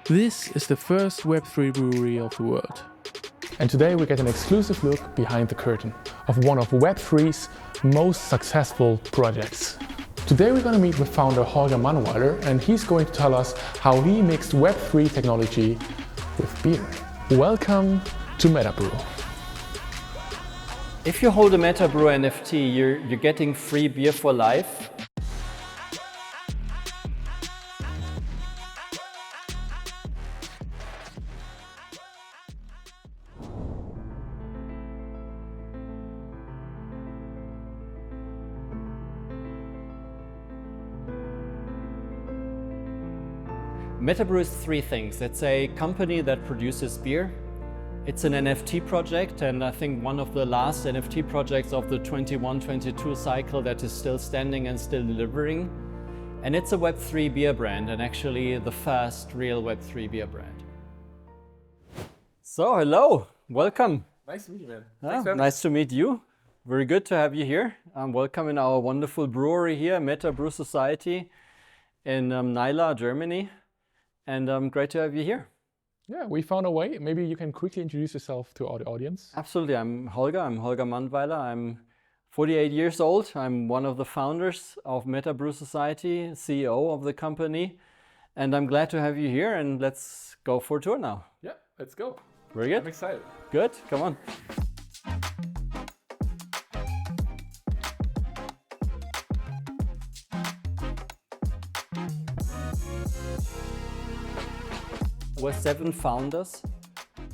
This is the first Web3 brewery of the world. And today we get an exclusive look behind the curtain of one of Web3's most successful projects. Today we're going to meet with founder Holger Mannweiler, and he's going to tell us how he mixed Web3 technology with beer. Welcome to Metabrew. If you hold a Metabrew NFT, you're getting free beer for life. Metabrew is three things. It's a company that produces beer. It's an NFT project, and I think one of the last NFT projects of the 21-22 cycle that is still standing and still delivering. And it's a Web3 beer brand, and actually the first real Web3 beer brand. So, hello, welcome. Nice to meet you, man. Nice to meet you. Very good to have you here. Welcome in our wonderful brewery here, Metabrew Society in Naila, Germany. And great to have you here. Yeah, we found a way. Maybe you can quickly introduce yourself to our audience. Absolutely. I'm Holger Mannweiler. I'm 48 years old. I'm one of the founders of Metabrew Society, CEO of the company. And I'm glad to have you here, and let's go for a tour now. Yeah, let's go. Very good. I'm excited. Good, come on. We're 7 founders,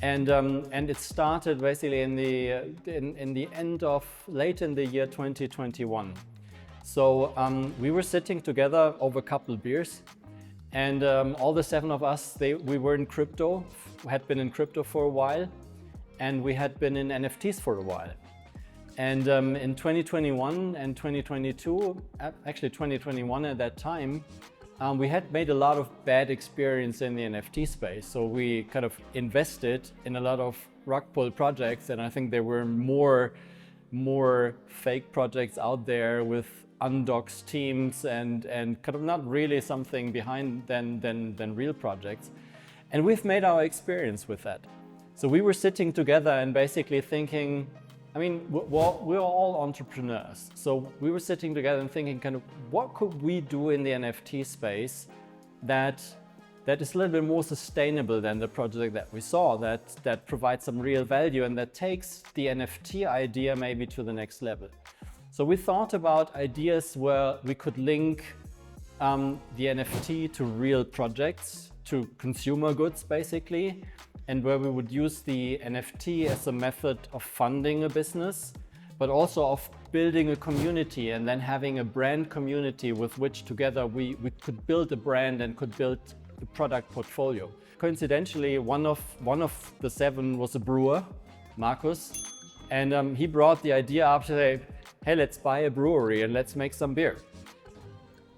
and it started basically in the end of late in the year 2021. So we were sitting together over a couple of beers, and all the 7 of us, we were in crypto, had been in crypto for a while, and we had been in NFTs for a while. And in 2021 and 2022, actually 2021 at that time, we had made a lot of bad experience in the NFT space. So we kind of invested in a lot of rug pull projects, and I think there were more fake projects out there with undoxed teams and kind of not really something behind than real projects. And we've made our experience with that. So we were sitting together and basically thinking, I mean, we're all entrepreneurs. So we were sitting together and thinking kind of what could we do in the NFT space that is a little bit more sustainable than the project that we saw, that provides some real value and that takes the NFT idea maybe to the next level. So we thought about ideas where we could link the NFT to real projects, to consumer goods basically, and where we would use the NFT as a method of funding a business, but also of building a community and then having a brand community with which together we could build a brand and could build a product portfolio. Coincidentally, one of the 7 was a brewer, Markus, and he brought the idea up to say, hey, let's buy a brewery and let's make some beer.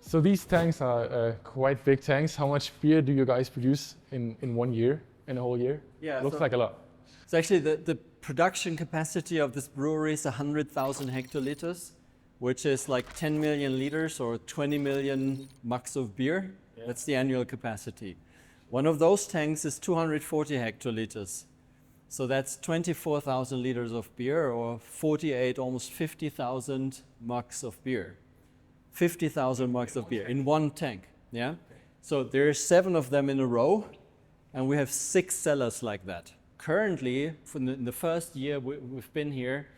So these tanks are quite big tanks. How much beer do you guys produce in 1 year? In a whole year? Yeah, looks like a lot. So actually the production capacity of this brewery is 100,000 hectoliters, which is like 10 million liters or 20 million mugs of beer. Yeah. That's the annual capacity. One of those tanks is 240 hectoliters. So that's 24,000 liters of beer, or 48, almost 50,000 mugs of beer. 50,000 mugs of beer in one tank, yeah? Okay. So there are 7 of them in a row, and we have 6 cellars like that. Currently, in the first year we've been here,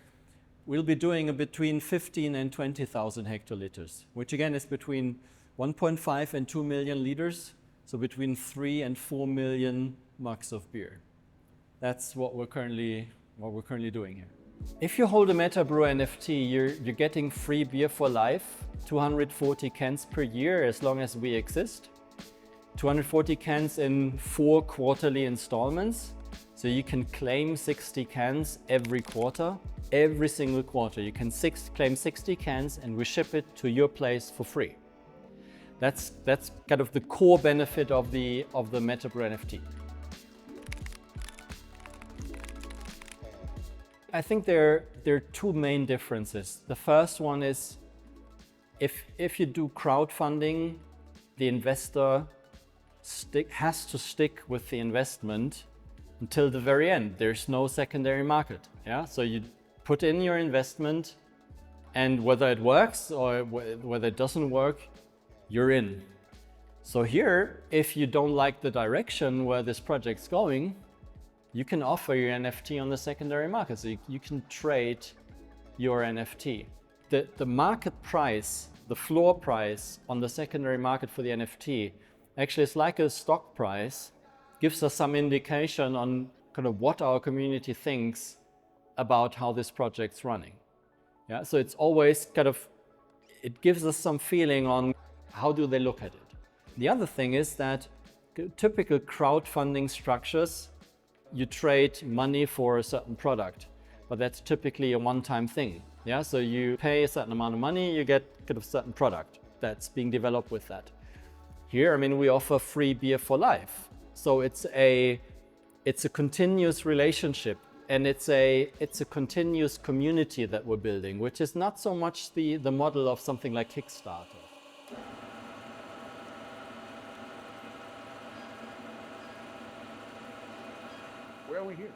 we'll be doing between 15 and 20,000 hectoliters, which again is between 1.5 and 2 million liters, so between 3 and 4 million mugs of beer. That's what we're currently doing here. If you hold a Metabrew NFT, you're getting free beer for life, 240 cans per year as long as we exist. 240 cans in 4 quarterly installments. So you can claim 60 cans every quarter. Every single quarter you can claim 60 cans and we ship it to your place for free. That's kind of the core benefit of the Metabrew NFT. I think there are 2 main differences. The first one is if you do crowdfunding, the investor has to stick with the investment until the very end. There's no secondary market. Yeah, so you put in your investment, and whether it works or whether it doesn't work, you're in. So here, if you don't like the direction where this project's going, you can offer your NFT on the secondary market. So you can trade your NFT. The market price, the floor price on the secondary market for the NFT, actually is like a stock price, gives us some indication on kind of what our community thinks about how this project's running. Yeah, so it's always kind of, it gives us some feeling on how do they look at it. The other thing is that typical crowdfunding structures, you trade money for a certain product, but that's typically a one-time thing. Yeah, so you pay a certain amount of money, you get kind of a certain product that's being developed with that. Here, I mean, we offer free beer for life. So it's a continuous relationship, and it's a continuous community that we're building, which is not so much the model of something like Kickstarter. Where are we here?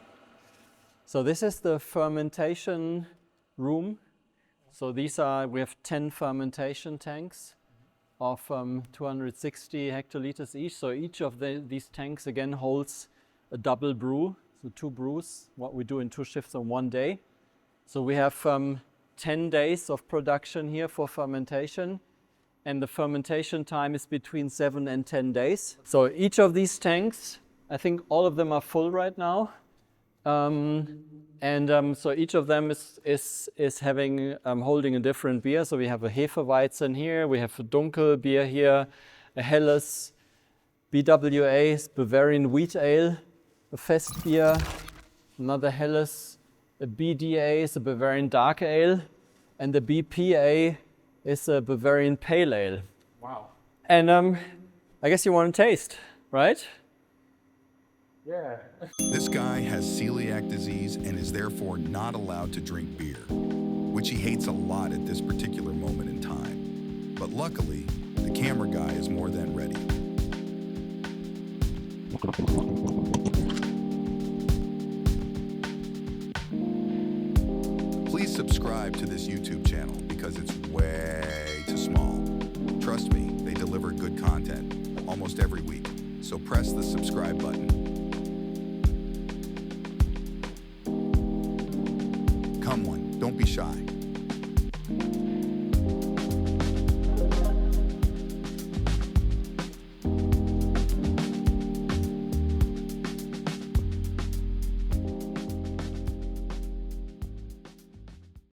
So this is the fermentation room. So we have 10 fermentation tanks of 260 hectoliters each. So each of these tanks again holds a double brew, so 2 brews, what we do in 2 shifts on 1 day. So we have 10 days of production here for fermentation, and the fermentation time is between 7 and 10 days. So each of these tanks, I think all of them are full right now. So each of them is having holding a different beer. So we have a Hefeweizen here, we have a Dunkel beer here, a Helles, BWA, Bavarian Wheat Ale, a Fest beer, another Helles, a BDA is a Bavarian Dark Ale, and the BPA is a Bavarian Pale Ale. Wow. And I guess you want to taste, right? Yeah. This guy has celiac disease and is therefore not allowed to drink beer, which he hates a lot at this particular moment in time. But luckily, the camera guy is more than ready. Please subscribe to this YouTube channel because it's way too small. Trust me, they deliver good content almost every week. So press the subscribe button. Come on, don't be shy.